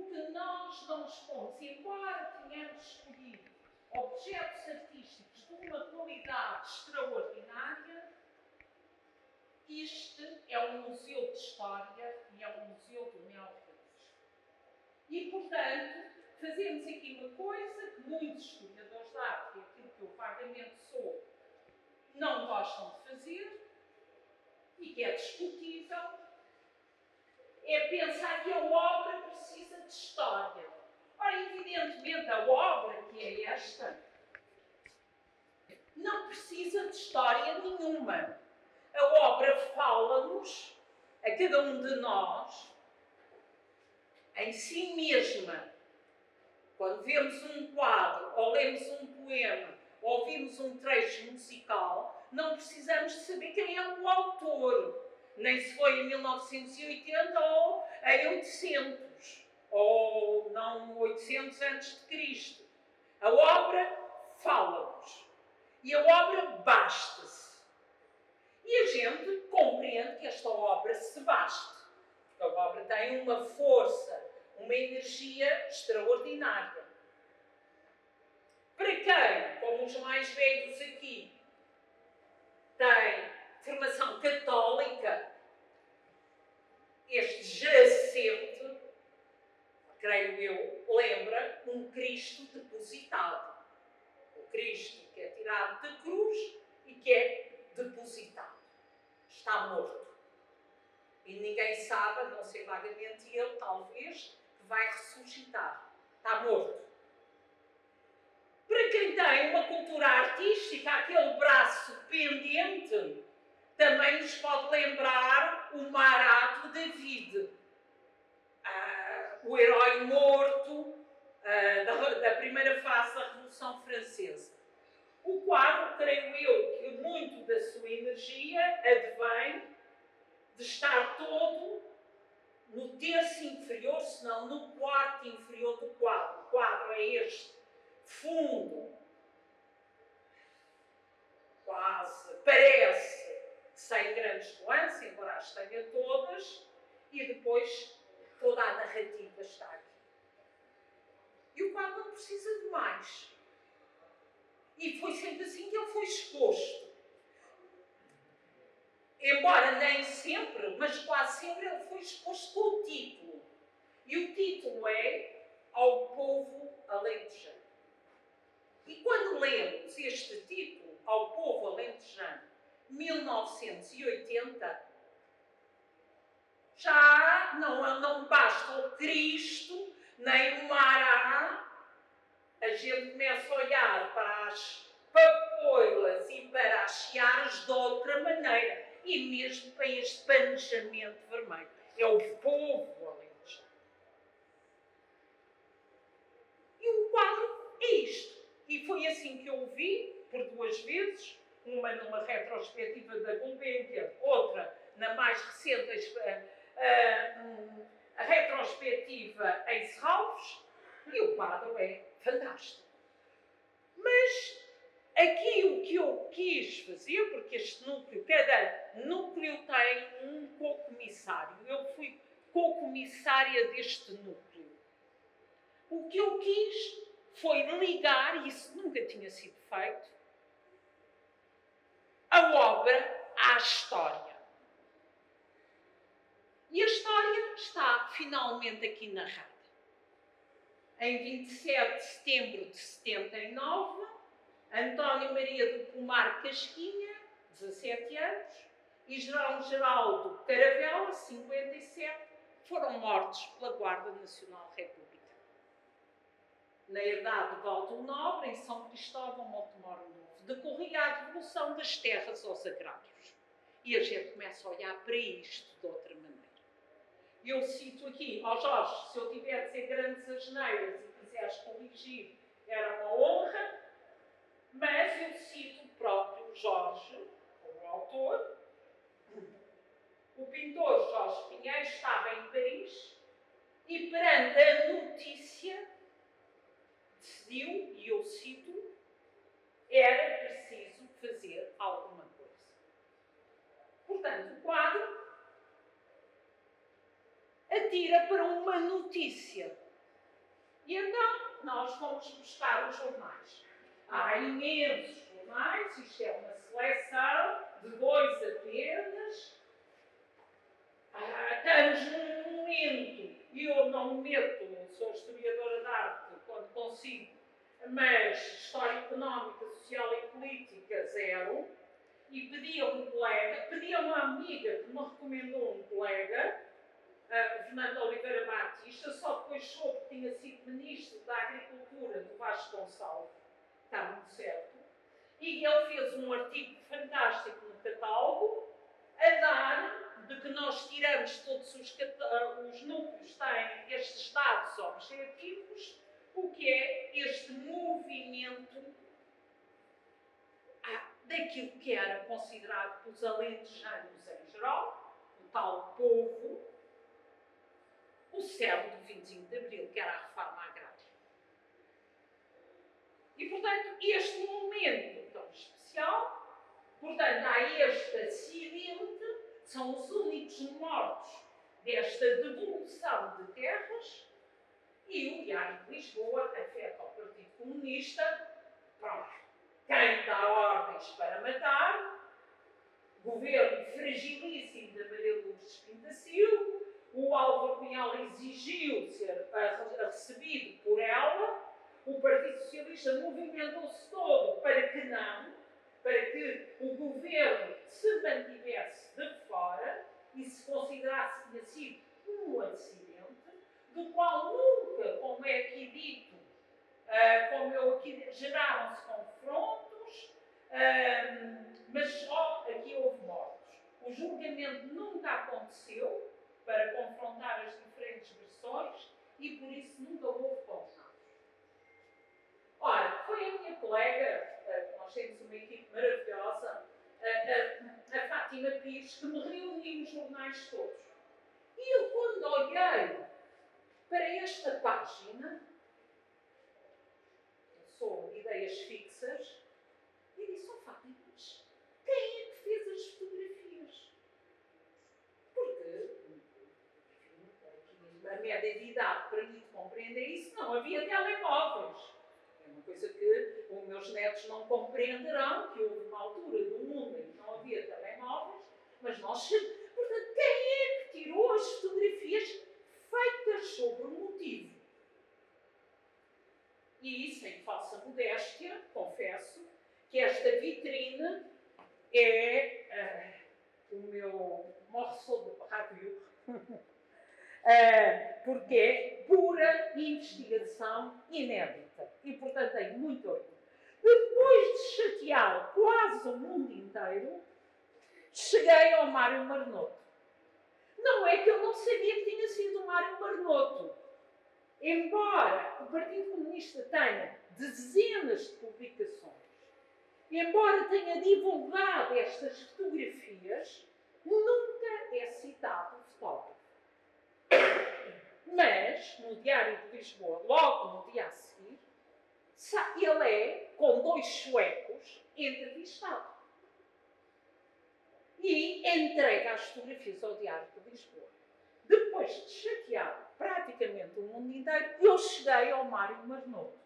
porque nós não expomos, embora tenhamos escolhido objetos artísticos de uma qualidade extraordinária, este é um museu de história e é um museu do neorrealismo. E, portanto, fazemos aqui uma coisa que muitos historiadores de arte, e aquilo que eu vagamente sou, não gostam de fazer, e que é discutível, é pensar que a obra precisa de história. Ora, evidentemente, a obra que é esta não precisa de história nenhuma. A obra fala-nos, a cada um de nós, em si mesma. Quando vemos um quadro, ou lemos um poema, ou ouvimos um trecho musical, não precisamos de saber quem é o autor. Nem se foi em 1980 ou em 800, ou não 800 antes de Cristo. A obra fala-nos. E a obra basta-se. E a gente compreende que esta obra se baste. Porque a obra tem uma força, uma energia extraordinária. Para quem, como os mais velhos aqui, tem formação católica, este jacente, creio eu, lembra um Cristo depositado. O Cristo que é tirado da cruz e que é depositado. Está morto. E ninguém sabe, a não ser vagamente ele, talvez, que vai ressuscitar. Está morto. Para quem tem uma cultura artística, aquele braço pendente, também nos pode lembrar o Marat de David, o herói morto da primeira fase da Revolução Francesa. O quadro, creio eu, que muito da sua energia advém de estar todo no terço inferior, se não no quarto inferior do quadro. O quadro é este, fundo, quase, parece, sem grandes nuances, embora as tenha todas, e depois toda a narrativa está aqui. E o quadro não precisa de mais. E foi sempre assim que ele foi exposto. Embora nem sempre, mas quase sempre, ele foi exposto com o título. E o título é Ao Povo Alentejano. E quando lemos este título, Ao Povo Alentejano, 1980, já não basta o Cristo, nem o Mará. A gente começa a olhar para as papoilas e para as searas de outra maneira. E mesmo para este panejamento vermelho. É o povo alentejano. E o quadro é isto. E foi assim que eu o vi, por duas vezes. Uma numa retrospectiva da Gulbenkian, outra na mais recente, a retrospectiva em Serralves. E o quadro é fantástico. Mas aqui o que eu quis fazer, porque este núcleo, cada núcleo tem um co-comissário. Eu fui co-comissária deste núcleo. O que eu quis foi ligar, e isso nunca tinha sido feito, a obra à história. E a história está finalmente aqui narrada. Em 27 de setembro de 79, António Maria do Pomar Casquinha, 17 anos, e João Geraldo Caravela, 57, foram mortos pela Guarda Nacional Republicana. Na herdade de Valdo Nobre, em São Cristóvão, Montemor Novo, decorria a devolução das terras aos agrários. E a gente começa a olhar para isto de outra maneira. Eu cito aqui, Jorge, se eu tiver de dizer grandes asneiras e quiseres corrigir, era uma honra, mas eu cito o próprio Jorge, o autor. O pintor Jorge Pinheiro estava em Paris e, perante a notícia, decidiu, e eu cito, era preciso fazer alguma coisa. Portanto, o quadro atira para uma notícia. E então nós fomos buscar os jornais. Há imensos jornais, isto é uma seleção de 2 apenas. Estamos num momento, e eu não me meto, sou historiadora de arte quando consigo, mas História Económica, Social e Política, 0, e pedi a um colega, pedi a uma amiga que me recomendou um colega, Fernando Oliveira Batista, só depois soube que tinha sido Ministro da Agricultura do Vasco Gonçalves, está muito certo, e ele fez um artigo fantástico no catálogo, a dar de que nós tiramos todos os núcleos, têm estes dados objetivos, o que é este movimento daquilo que era considerado pelos alentejanos em geral, o tal povo, o cerne do 25 de Abril, que era a reforma agrária. E, portanto, este momento tão especial, portanto, há este acidente, são os únicos mortos desta devolução de terras, e o Diário de Lisboa afeta o Partido Comunista, pronto, quem dá ordens para matar, governo fragilíssimo da Maria Lourdes Pintacilgo, o Álvaro Cunhal exigiu ser recebido por ela, o Partido Socialista movimentou-se todo para que o governo se mantivesse de fora e se considerasse que tinha sido um acidente, do qual nunca, como é aqui dito, geraram-se confrontos, mas só aqui houve mortos. O julgamento nunca aconteceu para confrontar as diferentes versões e por isso nunca houve condenados. Ora, foi a minha colega, nós temos uma equipe maravilhosa, a Fátima Pires, que me reuniu os jornais todos. E eu, quando olhei para esta página, eu sou ideias fixas, e disse, Fátima, mas quem é que fez as fotografias? Porque, enfim, a média de idade permite compreender isso, não havia telemóveis. É uma coisa que os meus netos não compreenderão, que houve uma altura do mundo em que não havia telemóveis, mas nós sabemos. Portanto, quem é que tirou as fotografias feitas sobre o motivo? E, sem falsa modéstia, confesso que esta vitrine é o meu morceau de ravioli, porque é pura investigação inédita. E, portanto, tenho muito orgulho. Depois de chatear quase o mundo inteiro, cheguei ao Mário Marnoto. Não é que eu não sabia que tinha sido o Mário Marnoto. Embora o Partido Comunista tenha dezenas de publicações, embora tenha divulgado estas fotografias, nunca é citado o fotógrafo. Mas, no Diário de Lisboa, logo no dia a seguir, ele é, com 2 suecos, entrevistado. E entrega as fotografias ao Diário de Lisboa. Depois de chatear praticamente o mundo inteiro, eu cheguei ao Mário Marnoto,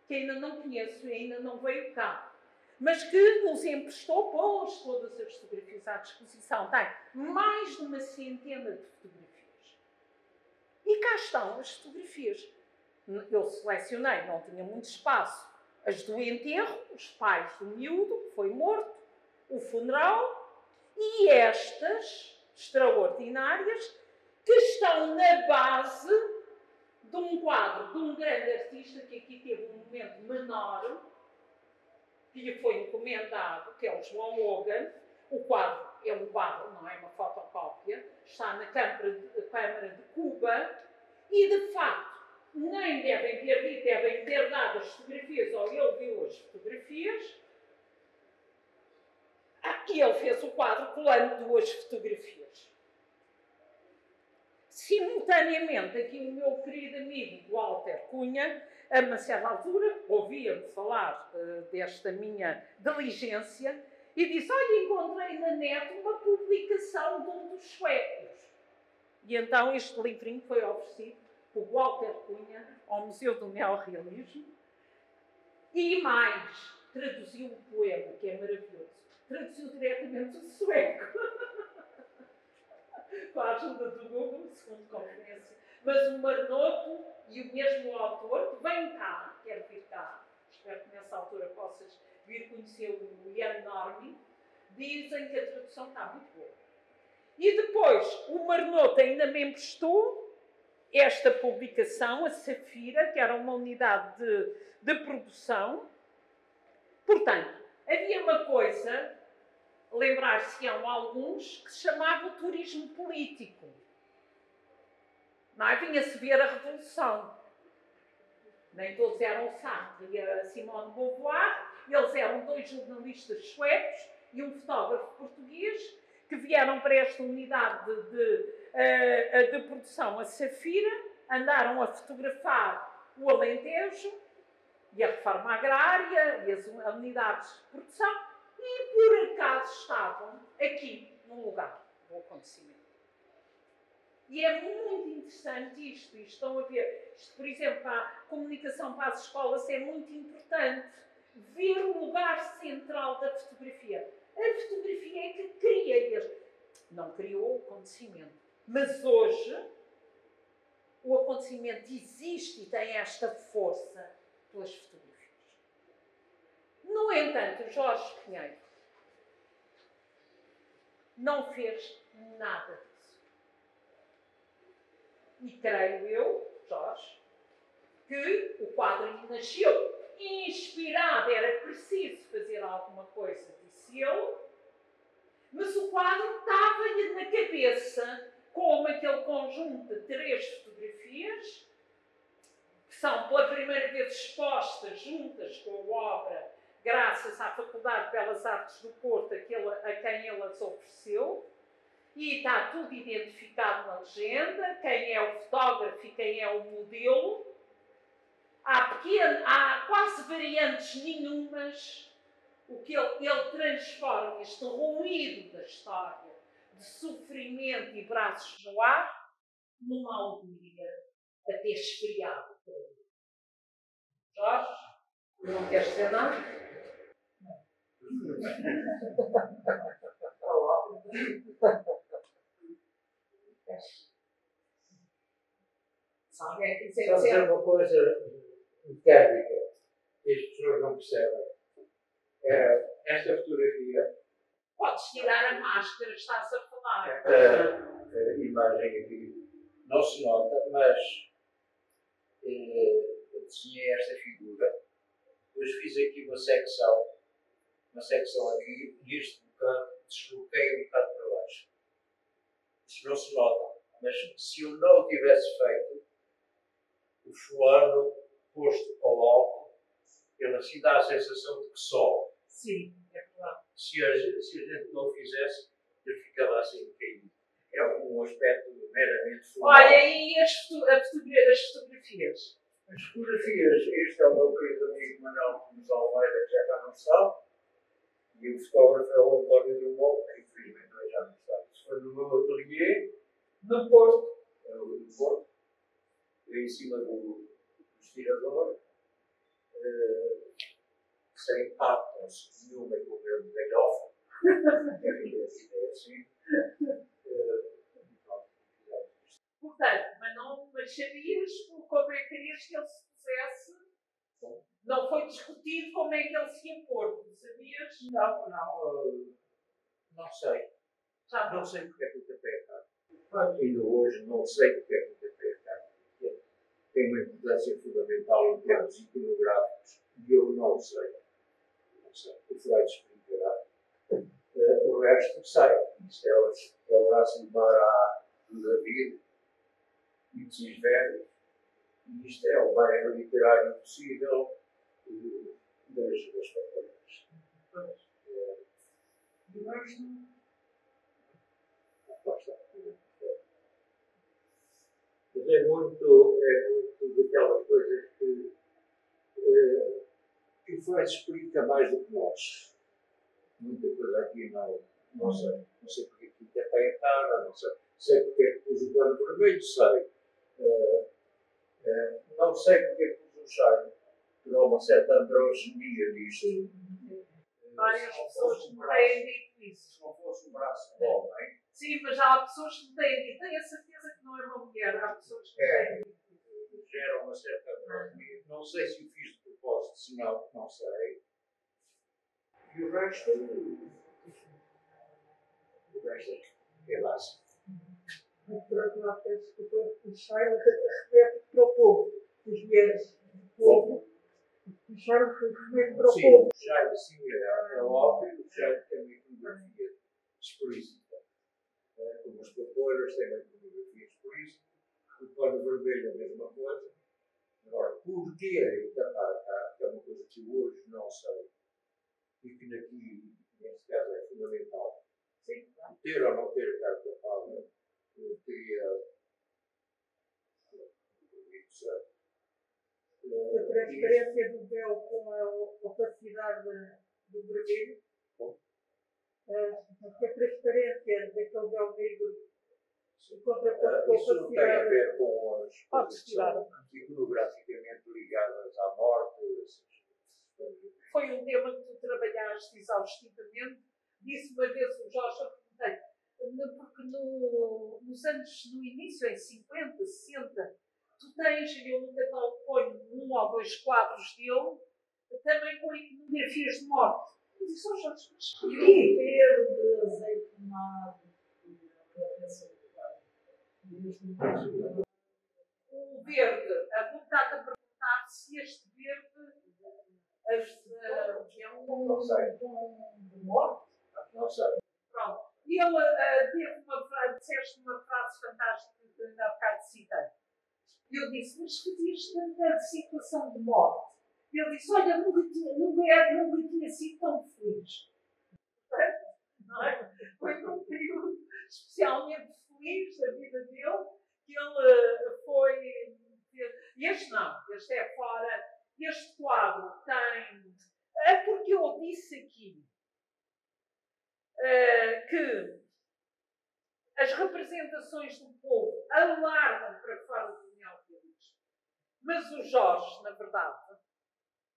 que ainda não conheço e ainda não veio cá, mas que nos emprestou, pôs todas as fotografias à disposição. Tem mais de uma centena de fotografias. E cá estão as fotografias. Eu selecionei, não tinha muito espaço, as do enterro, os pais do miúdo, que foi morto, o funeral, e estas extraordinárias, que estão na base de um quadro de um grande artista que aqui teve um momento menor, que lhe foi encomendado, que é o João Hogan. O quadro é um quadro, não é uma fotocópia, está na Câmara de Cuba, e de facto, nem devem ter dito, devem ter dado as fotografias, ou ele viu as fotografias, e ele fez o quadro colando 2 fotografias. Simultaneamente, aqui o meu querido amigo Walter Cunha, a uma certa altura, ouvia-me falar desta minha diligência e disse, olha, encontrei na net uma publicação de um dos suecos. E então este livrinho foi oferecido por Walter Cunha ao Museu do Neorrealismo e mais, traduziu o poema, que é maravilhoso. Traduziu diretamente do sueco. Com a ajuda do Google, segundo conferência. Mas o Marnoto e o mesmo autor, que vem cá, quer vir cá, espero que nessa altura possas vir conhecer o Ian Normi, dizem que a tradução está muito boa. E depois, o Marnoto ainda me emprestou esta publicação, a Safira, que era uma unidade de produção. Portanto, havia uma coisa, lembrar-se-ão alguns, que se chamava o turismo político. Não é? Vinha-se ver a Revolução. Nem todos eram o Sartre e a Simone de Beauvoir. Eles eram 2 jornalistas suecos e um fotógrafo português que vieram para esta unidade de produção, a Safira, andaram a fotografar o Alentejo e a reforma agrária e as unidades de produção e, por acaso, estavam aqui, num lugar do acontecimento. E é muito interessante isto. Estão a ver, isto, por exemplo, a comunicação para as escolas é muito importante. Ver o lugar central da fotografia. A fotografia é que cria este. Não criou o acontecimento. Mas hoje, o acontecimento existe e tem esta força pelas fotografias. No entanto, Jorge Pinheiro não fez nada disso. E creio eu, Jorge, que o quadro nasceu inspirado, era preciso fazer alguma coisa, disse ele, mas o quadro estava-lhe na cabeça como aquele conjunto de 3 fotografias que são pela primeira vez expostas juntas com a obra, graças à Faculdade de Belas Artes do Porto, a quem ele as ofereceu. E está tudo identificado na legenda, quem é o fotógrafo e quem é o modelo. Há quase variantes nenhumas. O que ele transforma este ruído da história de sofrimento e braços no ar numa alegria até esfriado por ele. Jorge, não queres dizer nada? Se alguém quiser dizer uma coisa técnica que as pessoas não percebem. Esta fotografia, podes tirar a máscara, estás a falar. esta imagem aqui não se nota, mas eu desenhei esta figura, depois fiz aqui uma secção aqui, e este bocado desloquei um bocado para baixo. Isto não se nota, mas se eu não o tivesse feito, o fulano posto ao alto, ele assim dá a sensação de que sobe. Sim, é verdade. Se a gente não o fizesse, ele ficava assim caído. É um aspecto meramente formal. Olha, e as fotografias? As fotografias, este é o meu querido amigo Manuel Gomes Almeida, que já cá não está, e o fotógrafo é o António Drummond, que infelizmente já não está. Isso foi no meu ateliê, No Porto. no Porto, em cima do estirador, sem papas nenhuma em governo de galhofa. É assim. Portanto, mas sabias como é que querias que ele se pusesse? Não foi discutido como é que ele se ia pôr, sabias? Não sei. Já Não sei porque é que o café é caro. Ainda hoje não sei porque é que o café é caro. Tem uma importância fundamental em termos iconográficos e eu não sei. Não sei. O Freud explicará. O resto sei. Isto é o braço de mar do David e de Cisvério. E isto é o bairro literário possível das fatores. E o resto. Mas é muito daquelas coisas que o Freud explica mais do que nós. Muita coisa aqui não sei. Não sei porque aqui é para a cara, não sei. Sei porque é que pus o pano vermelho, sei. Não sei porque é que pus um cheiro, que dá uma certa androginia nisto. Várias pessoas me têm dito isso. Se não fosse um braço de homem. Sim, mas há pessoas que me têm dito. Tenho a certeza que não é uma mulher. Há pessoas que me têm dito. Gera uma certa androginia. Não sei se o fiz de propósito, se não sei. E o resto é básico. Por outro lado, penso que o cheiro remete para o povo. Os mulheres do povo. O cheiro remete para o povo. O cheiro, sim, é óbvio. O cheiro tem uma iconografia explícita. Como as papoeiras têm uma iconografia explícita. O pano vermelho é a mesma coisa. Agora, porquê tapar a cara, que é uma coisa que eu hoje não sei, e que aqui, neste caso, é fundamental. Sim. Ter ou não ter a cara tapada, eu teria. A transparência do véu com a opacidade do vermelho. A transparência daquele véu negro contraposto com a isso tem a opacidade. ver com as coisas que Opacidade. são iconograficamente ligadas à morte. Foi um tema que tu trabalhaste exaustivamente. Disse uma vez o Jorge, eu perguntei, porque no início, em 50, 60, tu tens, eu no catálogo ponho 1 ou 2 quadros dele, também com iconografias de morte. Eu disse, oh Jorge, mas porquê? Verde, azeitonado. O verde, a boca está a perguntar se este verde é um Não sei. De morte. Não sei. Pronto. E ele teve uma frase, disseste uma frase fantástica que ainda há bocado citei. Eu disse, mas fazias tanta situação de morte. Ele disse, olha, nunca tinha sido tão feliz. Não é? Foi num período especialmente feliz da vida dele que ele foi. Este não, este é fora. Este quadro tem. É porque eu disse aqui que as representações do povo alargam para fora do neorrealismo. Mas o Jorge, na verdade,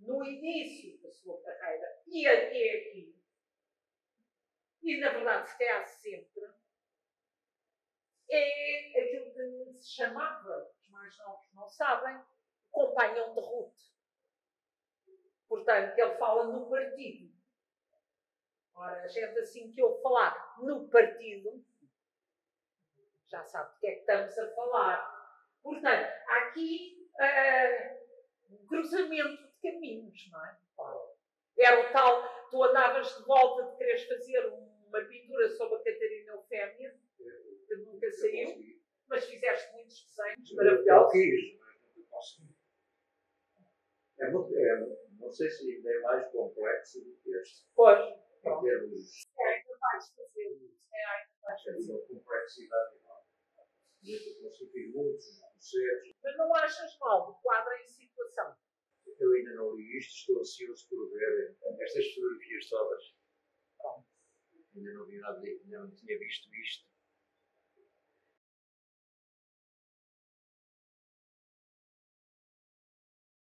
no início da sua carreira e até aqui, e na verdade se calhar sempre, é aquilo que se chamava, os mais novos não sabem, companhão de Ruth. Portanto, ele fala no partido. Ora, a gente assim que eu falar no partido, já sabe do que é que estamos a falar. Portanto, há aqui um cruzamento de caminhos, não é? Era o tal, tu andavas de volta de quereres fazer uma pintura sobre a Catarina Eufémia, que nunca saiu, mas fizeste muitos desenhos maravilhosos. Eu quis, mas nunca consegui. Não sei se ainda é mais complexo do que este. Pois. Em termos Ainda vais fazer. Ainda vais de fazer. uma complexidade enorme. Eu consegui muitos processos. Mas não achas mal o quadro em situação? Eu ainda não li isto, estou ansioso por ver estas fotografias todas. Ainda não vi nada, ainda não tinha visto isto.